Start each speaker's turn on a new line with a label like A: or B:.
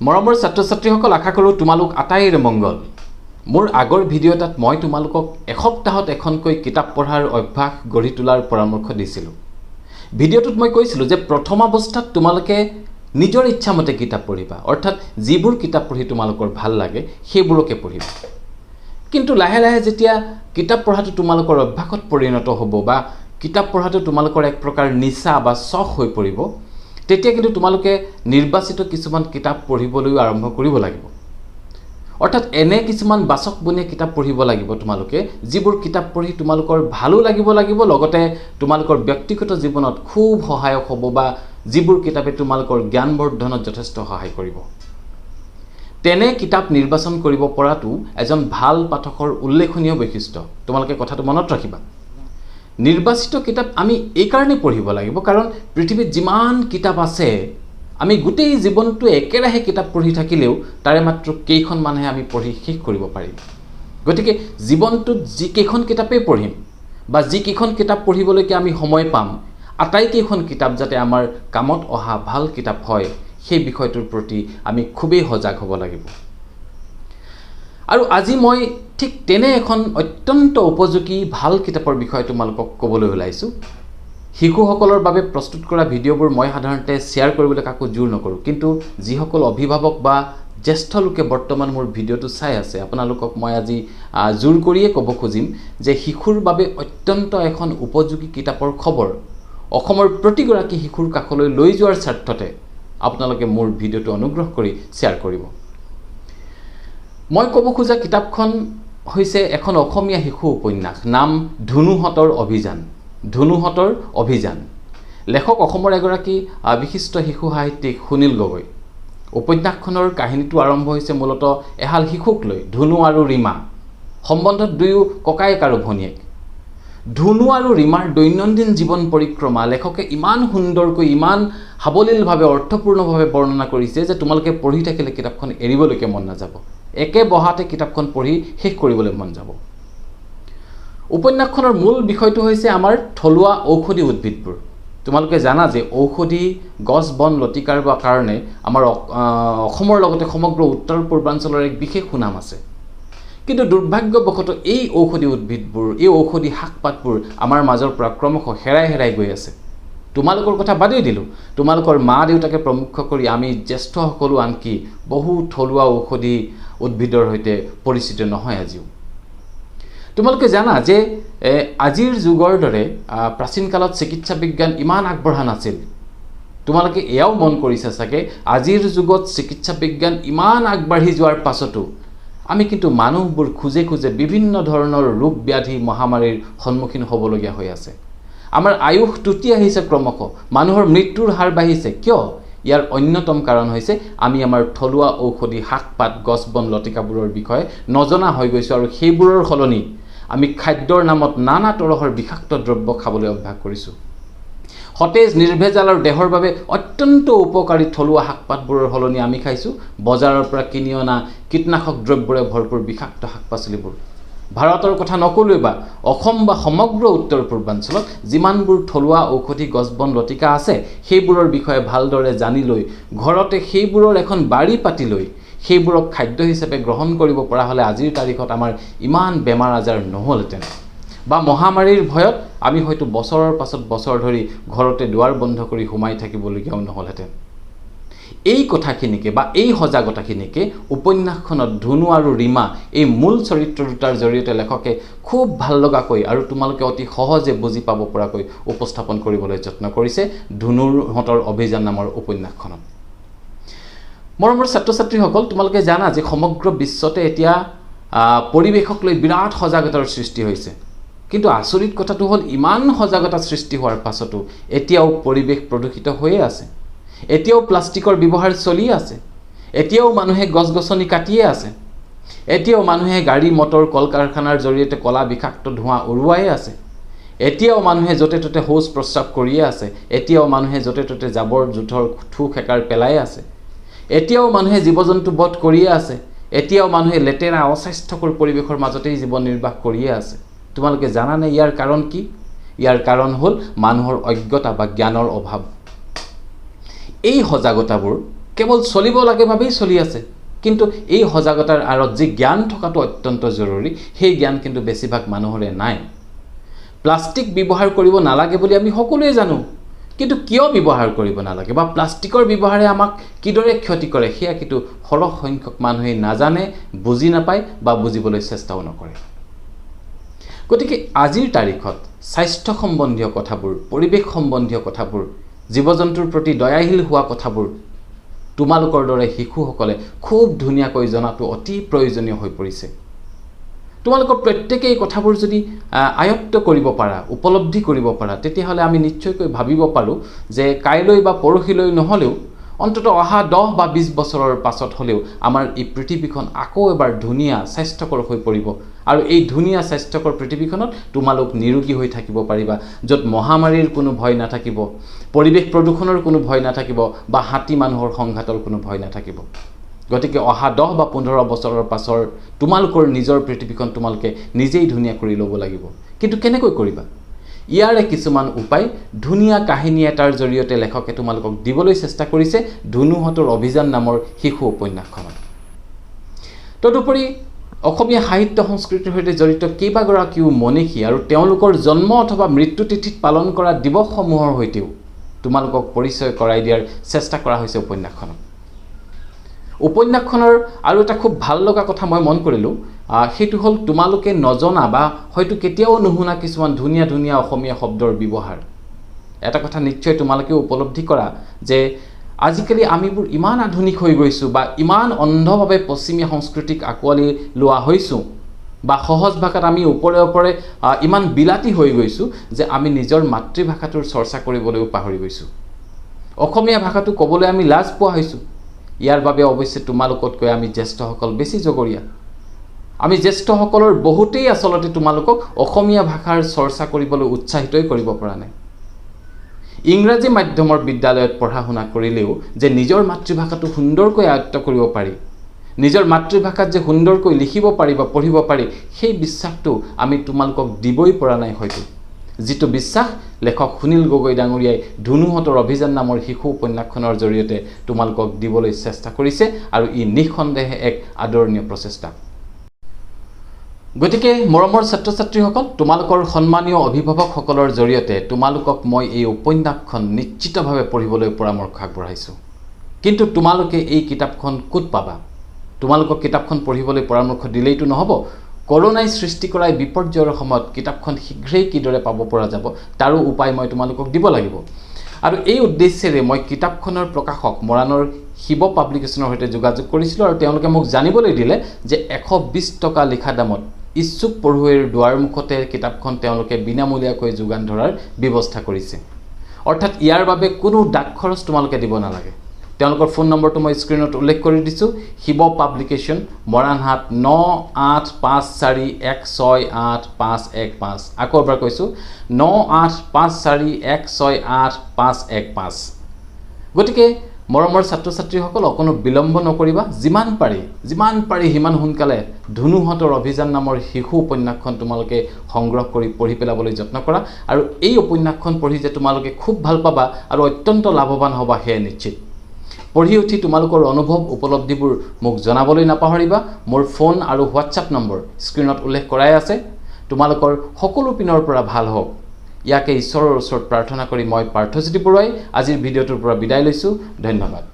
A: মৰমৰ ছাত্ৰ-ছাত্ৰীসকল, আশা কৰোঁ তোমালোক আটাইৰে মংগল। মোৰ আগৰ ভিডিঅ' এটাত মই তোমালোকক এসপ্তাহত এখনকৈ কিতাপ পঢ়াৰ অভ্যাস গঢ়ি তোলাৰ পৰামৰ্শ দিছিলোঁ। ভিডিঅ'টোত মই কৈছিলোঁ যে প্ৰথম অৱস্থাত তোমালোকে নিজৰ ইচ্ছামতে কিতাপ পঢ়িবা, অৰ্থাৎ যিবোৰ কিতাপ পঢ়ি তোমালোকৰ ভাল লাগে সেইবোৰকে পঢ়িবা। কিন্তু লাহে লাহে যেতিয়া কিতাপ পঢ়াটো তোমালোকৰ অভ্যাসত পৰিণত হ'ব বা কিতাপ পঢ়াটো তোমালোকৰ এক প্ৰকাৰ নিচা বা চখ হৈ পৰিব, তেতিয়া কিন্তু তোমালোকে নিৰ্বাচিত কিছুমান কিতাপ পঢ়িবলৈ আৰম্ভ কৰিব লাগিব। অৰ্থাৎ এনে কিছুমান বাচকবনীয়া কিতাপ পঢ়িব লাগিব তোমালোকে, যিবোৰ কিতাপ পঢ়ি তোমালোকৰ ভালো লাগিব লগতে তোমালোকৰ ব্যক্তিগত জীৱনত খুব সহায়ক হ'ব বা যিবোৰ কিতাপে তোমালোকৰ জ্ঞান বৰ্ধনত যথেষ্ট সহায় কৰিব। তেনে কিতাপ নিৰ্বাচন কৰিব পৰাটো এজন ভাল পাঠকৰ উল্লেখনীয় বৈশিষ্ট্য। তোমালোকে কথাটো মনত ৰাখিবা। নিৰ্বাচিত কিতাপ আমি এই কাৰণে পঢ়িব লাগিব কাৰণ পৃথিৱীত যিমান কিতাপ আছে, আমি গোটেই জীৱনটো একেৰাহে কিতাপ পঢ়ি থাকিলেও তাৰে মাত্ৰ কেইখনমানহে আমি পঢ়ি শেষ কৰিব পাৰিম। গতিকে জীৱনটোত যিকেইখন কিতাপেই পঢ়িম বা যিকেইখন কিতাপ পঢ়িবলৈকে আমি সময় পাম, আটাইকেইখন কিতাপ যাতে আমাৰ কামত অহা ভাল কিতাপ হয়, সেই বিষয়টোৰ প্ৰতি আমি খুবেই সজাগ হ'ব লাগিব। আৰু আজি মই ঠিক তেনে এখন অত্যন্ত উপযোগী ভাল কিতাপৰ বিষয়ে তোমালোকক ক'বলৈ ওলাইছোঁ। শিশুসকলৰ বাবে প্ৰস্তুত কৰা ভিডিঅ'বোৰ মই সাধাৰণতে শ্বেয়াৰ কৰিবলৈ কাকো জোৰ নকৰোঁ, কিন্তু যিসকল অভিভাৱক বা জ্যেষ্ঠ লোকে বৰ্তমান মোৰ ভিডিঅ'টো চাই আছে, আপোনালোকক মই আজি জোৰ কৰিয়ে ক'ব খুজিম যে শিশুৰ বাবে অত্যন্ত এখন উপযোগী কিতাপৰ খবৰ অসমৰ প্ৰতিগৰাকী শিশুৰ কাষলৈ লৈ যোৱাৰ স্বাৰ্থতে আপোনালোকে মোৰ ভিডিঅ'টো অনুগ্ৰহ কৰি শ্বেয়াৰ কৰিব। মই ক'ব খোজা কিতাপখন হৈছে এখন অসমীয়া শিশু উপন্যাস, নাম ধুনুহঁতৰ অভিযান। ধুনুহঁতৰ অভিযান। লেখক অসমৰ এগৰাকী বিশিষ্ট শিশু সাহিত্যিক সুনীল গগৈ। উপন্যাসখনৰ কাহিনীটো আৰম্ভ হৈছে মূলতঃ এহাল শিশুক লৈ, ধুনু আৰু ৰীমা। সম্বন্ধত দুয়ো ককায়েক আৰু ভনীয়েক। ধুনু আৰু ৰীমাৰ দৈনন্দিন জীৱন পৰিক্ৰমা লেখকে ইমান সুন্দৰকৈ, ইমান সাৱলীলভাৱে, অৰ্থপূৰ্ণভাৱে বৰ্ণনা কৰিছে যে তোমালোকে পঢ়ি থাকিলে কিতাপখন এৰিবলৈকে মন নাযাব। একে বহাতে কিতাপখন পঢ়ি শেষ কৰিবলৈ মন যাব। উপন্যাসখনৰ মূল বিষয়টো হৈছে আমাৰ থলুৱা ঔষধি উদ্ভিদবোৰ। তোমালোকে জানা যে ঔষধি গছ বন লতিকাৰ কাৰণে আমাৰ অসমৰ লগতে সমগ্ৰ উত্তৰ পূৰ্বাঞ্চলৰ এক বিশেষ সুনাম আছে। কিন্তু দুৰ্ভাগ্যবশতঃ এই ঔষধি উদ্ভিদবোৰ, এই ঔষধি শাক পাতবোৰ আমাৰ মাজৰ পৰা ক্ৰমশ হেৰাই গৈ আছে। তোমালোকৰ কথা বাদেই দিলোঁ, তোমালোকৰ মা দেউতাকে প্ৰমুখ কৰি আমি জ্যেষ্ঠসকলো আনকি বহু থলুৱা ঔষধি উদ্ভিদৰ সৈতে পৰিচিত নহয় আজিও। তোমালোকে জানা যে আজিৰ যুগৰ দৰে প্ৰাচীন কালত চিকিৎসা বিজ্ঞান ইমান আগবঢ়া নাছিল। তোমালোকে এয়াও মন কৰিছা চাগে, আজিৰ যুগত চিকিৎসা বিজ্ঞান ইমান আগবাঢ়ি যোৱাৰ পাছতো আমি কিন্তু মানুহবোৰ খোজে খোজে বিভিন্ন ধৰণৰ ৰোগ ব্যাধি মহামাৰীৰ সন্মুখীন হ'বলগীয়া হৈ আছে। আমাৰ আয়ুস টুটি আহিছে ক্ৰমশ, মানুহৰ মৃত্যুৰ হাৰ বাঢ়িছে। কিয়? ইয়াৰ অন্যতম কাৰণ হৈছে আমি আমাৰ থলুৱা ঔষধি শাক পাত, গছ বন লতিকাবোৰৰ বিষয়ে নজনা হৈ গৈছোঁ আৰু সেইবোৰৰ সলনি আমি খাদ্যৰ নামত নানা তৰহৰ বিষাক্ত দ্ৰব্য খাবলৈ অভ্যাস কৰিছোঁ। সতেজ, নিৰ্ভেজাল আৰু দেহৰ বাবে অত্যন্ত উপকাৰী থলুৱা শাক পাতবোৰৰ সলনি আমি খাইছোঁ বজাৰৰ পৰা কিনি অনা কীটনাশক দ্ৰব্যৰে ভৰপূৰ বিষাক্ত শাক পাচলিবোৰ। ভাৰতৰ কথা নকলোৱে বা অসম বা সমগ্ৰ উত্তৰ পূৰ্বাঞ্চলত যিমানবোৰ থলুৱা ঔষধি গছ বন লতিকা আছে, সেইবোৰৰ বিষয়ে ভালদৰে জানি লৈ ঘৰতে সেইবোৰৰ এখন বাৰী পাতি লৈ সেইবোৰক খাদ্য হিচাপে গ্ৰহণ কৰিব পৰা হ'লে আজিৰ তাৰিখত আমাৰ ইমান বেমাৰ আজাৰ নহ'লহেঁতেন, বা মহামাৰীৰ ভয়ত আমি হয়তো বছৰৰ পাছত বছৰ ধৰি ঘৰতে দুৱাৰ বন্ধ কৰি সোমাই থাকিবলগীয়াও নহ'লহেঁতেন। এই কথাখিনিকে বা এই সজাগতাখিনিকে উপন্যাসখনত ধুনু আৰু ৰীমা এই মূল চৰিত্ৰ দুটাৰ জৰিয়তে লেখকে খুব ভাল লগাকৈ আৰু তোমালোকে অতি সহজে বুজি পাব পৰাকৈ উপস্থাপন কৰিবলৈ যত্ন কৰিছে ধুনুহঁতৰ অভিযান নামৰ উপন্যাসখনত। মৰমৰ ছাত্ৰ ছাত্ৰীসকল, তোমালোকে জানা যে সমগ্ৰ বিশ্বতে এতিয়া পৰিৱেশক লৈ বিৰাট সজাগতাৰ সৃষ্টি হৈছে। কিন্তু আচৰিত কথাটো হ'ল, ইমান সজাগতা সৃষ্টি হোৱাৰ পাছতো এতিয়াও পৰিৱেশ প্ৰদূষিত হৈয়ে আছে। এতিয়াও প্লাষ্টিকৰ ব্যৱহাৰ চলি আছে। এতিয়াও মানুহে গছ গছনি কাটিয়ে আছে। এতিয়াও মানুহে গাড়ী মটৰ কল কাৰখানাৰ জৰিয়তে কলা বিষাক্ত ধোঁৱা উৰুৱাই আছে। এতিয়াও মানুহে য'তে ত'তে শৌচ প্ৰস্ৰাৱ কৰিয়ে আছে। এতিয়াও মানুহে য'তে ত'তে জাবৰ জোঁথৰ থু খেকাৰ পেলাই আছে। এতিয়াও মানুহে জীৱ জন্তু বধ কৰিয়ে আছে। এতিয়াও মানুহে লেতেৰা অস্বাস্থ্যকৰ পৰিৱেশৰ মাজতেই জীৱন নিৰ্বাহ কৰিয়ে আছে। তোমালোকে জানানে ইয়াৰ কাৰণ কি? ইয়াৰ কাৰণ হ'ল মানুহৰ অজ্ঞতা বা জ্ঞানৰ অভাৱ। এই সজাগতাবোৰ কেৱল চলিব লাগে ভাবেই চলি আছে। কিন্তু এই সজাগতাৰ আঁৰত যি জ্ঞান থকাটো অত্যন্ত জৰুৰী, সেই জ্ঞান কিন্তু বেছিভাগ মানুহৰে নাই। প্লাষ্টিক ব্যৱহাৰ কৰিব নালাগে বুলি আমি সকলোৱে জানো, কিন্তু কিয় ব্যৱহাৰ কৰিব নালাগে বা প্লাষ্টিকৰ ব্যৱহাৰে আমাক কিদৰে ক্ষতি কৰে সেয়া কিন্তু সৰহ সংখ্যক মানুহে নাজানে, বুজি নাপায় বা বুজিবলৈ চেষ্টাও নকৰে। গতিকে আজিৰ তাৰিখত স্বাস্থ্য সম্বন্ধীয় কথাবোৰ, পৰিৱেশ সম্বন্ধীয় কথাবোৰ, জীৱ জন্তুৰ প্ৰতি দয়াশীল হোৱা কথাবোৰ তোমালোকৰ দৰে শিশুসকলে খুব ধুনীয়াকৈ জনাটো অতি প্ৰয়োজনীয় হৈ পৰিছে। তোমালোকৰ প্ৰত্যেকেই এই কথাবোৰ যদি আয়ত্ত কৰিব পাৰা, উপলব্ধি কৰিব পাৰা, তেতিয়াহ'লে আমি নিশ্চয়কৈ ভাবিব পাৰোঁ যে কাইলৈ বা পৰহিলৈ নহ'লেও অন্ততঃ অহা 10 বা 20 বছৰৰ পাছত হ'লেও আমাৰ এই পৃথিৱীখন আকৌ এবাৰ ধুনীয়া স্বাস্থ্যকৰ হৈ পৰিব। আৰু এই ধুনীয়া স্বাস্থ্যকৰ পৃথিৱীখনত তোমালোক নিৰোগী হৈ থাকিব পাৰিবা, য'ত মহামাৰীৰ কোনো ভয় নাথাকিব, পৰিৱেশ প্ৰদূষণৰ কোনো ভয় নাথাকিব বা হাতী মানুহৰ সংঘাতৰ কোনো ভয় নাথাকিব। গতিকে অহা 10 বা 15 বছৰৰ পাছৰ তোমালোকৰ নিজৰ পৃথিৱীখন তোমালোকে নিজেই ধুনীয়া কৰি ল'ব লাগিব। কিন্তু কেনেকৈ কৰিবা? ইয়াৰে কিছুমান উপায় ধুনীয়া কাহিনী এটাৰ জৰিয়তে লেখকে তোমালোকক দিবলৈ চেষ্টা কৰিছে ধুনুহঁতৰ অভিযান নামৰ শিশু উপন্যাসখনত। তদুপৰি অসমীয়া সাহিত্য সংস্কৃতিৰ সৈতে জড়িত কেইবাগৰাকীও মনীষী আৰু তেওঁলোকৰ জন্ম অথবা মৃত্যু তিথিত পালন কৰা দিৱসসমূহৰ সৈতেও তোমালোকক পৰিচয় কৰাই দিয়াৰ চেষ্টা কৰা হৈছে উপন্যাসখনত। উপন্যাসখনৰ আৰু এটা খুব ভাল লগা কথা মই মন কৰিলোঁ, সেইটো হ'ল তোমালোকে নজনা বা হয়তো কেতিয়াও নুশুনা কিছুমান ধুনীয়া ধুনীয়া অসমীয়া শব্দৰ ব্যৱহাৰ। এটা কথা নিশ্চয় তোমালোকে উপলব্ধি কৰা যে আজিকালি আমিবোৰ ইমান আধুনিক হৈ গৈছোঁ বা ইমান অন্ধভাৱে পশ্চিমীয়া সংস্কৃতিক আঁকোৱালি লোৱা হৈছোঁ বা সহজ ভাষাত আমি ওপৰে ওপৰে ইমান বিলাতী হৈ গৈছোঁ যে আমি নিজৰ মাতৃভাষাটোৰ চৰ্চা কৰিবলৈও পাহৰি গৈছোঁ। অসমীয়া ভাষাটো ক'বলৈ আমি লাজ পোৱা হৈছোঁ। ইয়াৰ বাবে অৱশ্যে তোমালোকতকৈ আমি জ্যেষ্ঠসকল বেছি জগৰীয়া। আমি জ্যেষ্ঠসকলৰ বহুতেই আচলতে তোমালোকক অসমীয়া ভাষাৰ চৰ্চা কৰিবলৈ উৎসাহিতই কৰিব পৰা নাই। ইংৰাজী মাধ্যমৰ বিদ্যালয়ত পঢ়া শুনা কৰিলেও যে নিজৰ মাতৃভাষাটো সুন্দৰকৈ আয়ত্ত কৰিব পাৰি, নিজৰ মাতৃভাষাত যে সুন্দৰকৈ লিখিব পাৰি বা পঢ়িব পাৰি, সেই বিশ্বাসটো আমি তোমালোকক দিবই পৰা নাই হয়তো। যিটো বিশ্বাস লেখক সুনীল গগৈ ডাঙৰীয়াই ধুনুহঁতৰ অভিযান নামৰ শিশু উপন্যাসখনৰ জৰিয়তে তোমালোকক দিবলৈ চেষ্টা কৰিছে, আৰু ই নিঃসন্দেহে এক আদৰণীয় প্ৰচেষ্টা। গতিকে মৰমৰ ছাত্ৰ ছাত্ৰীসকল, তোমালোকৰ সন্মানীয় অভিভাৱকসকলৰ জৰিয়তে তোমালোকক মই এই উপন্যাসখন নিশ্চিতভাৱে পঢ়িবলৈ পৰামৰ্শ আগবঢ়াইছোঁ। কিন্তু তোমালোকে এই কিতাপখন ক'ত পাবা? তোমালোকক কিতাপখন পঢ়িবলৈ পৰামৰ্শ দিলেইতো নহ'ব। কৰোনাই সৃষ্টি কৰা বিপৰ্যয়ৰ সময়ত কিতাপখন শীঘ্ৰেই কিদৰে পাব পৰা যাব তাৰো উপায় মই তোমালোকক দিব লাগিব। আৰু এই উদ্দেশ্যেৰে মই কিতাপখনৰ প্ৰকাশক মৰাণৰ শিৱ পাব্লিকেশ্যনৰ সৈতে যোগাযোগ কৰিছিলোঁ, আৰু তেওঁলোকে মোক জানিবলৈ দিলে যে 120 টকা লিখা দামত ইচ্ছুক পঢ়ুৱৈৰ দুৱাৰমুখতে কিতাপখন তেওঁলোকে বিনামূলীয়াকৈ যোগান ধৰাৰ ব্যৱস্থা কৰিছে। অৰ্থাৎ ইয়াৰ বাবে কোনো ডাক খৰচ তোমালোকে দিব নালাগে। তেওঁলোকৰ ফোন নম্বৰটো মই স্ক্ৰীনত উল্লেখ কৰি দিছোঁ। শিৱ পাব্লিকেশ্যন, মৰাণহাট 9854168515। আকৌ এবাৰ কৈছোঁ 9854168515। গতিকে মৰমৰ ছাত্ৰ ছাত্ৰীসকল, অকণো বিলম্ব নকৰিবা। যিমান পাৰি সিমান সোনকালে ধুনুহঁতৰ অভিযান নামৰ শিশু উপন্যাসখন তোমালোকে সংগ্ৰহ কৰি পঢ়ি পেলাবলৈ যত্ন কৰা। আৰু এই উপন্যাসখন পঢ়ি যে তোমালোকে খুব ভাল পাবা আৰু অত্যন্ত লাভৱান হ'বা সেয়া নিশ্চিত। পঢ়ি উঠি তোমালোকৰ অনুভৱ উপলব্ধিবোৰ মোক জনাবলৈ নাপাহৰিবা। মোৰ ফোন আৰু হোৱাটছআপ নম্বৰ স্ক্ৰীনত উল্লেখ কৰাই আছে। তোমালোকৰ সকলো পিনৰ পৰা ভাল হওক, ইয়াকে ঈশ্বৰৰ ওচৰত প্ৰাৰ্থনা কৰি মই পাৰ্থজ্যোতি বৰুৱাই আজিৰ ভিডিঅ'টোৰ পৰা বিদায় লৈছোঁ। ধন্যবাদ।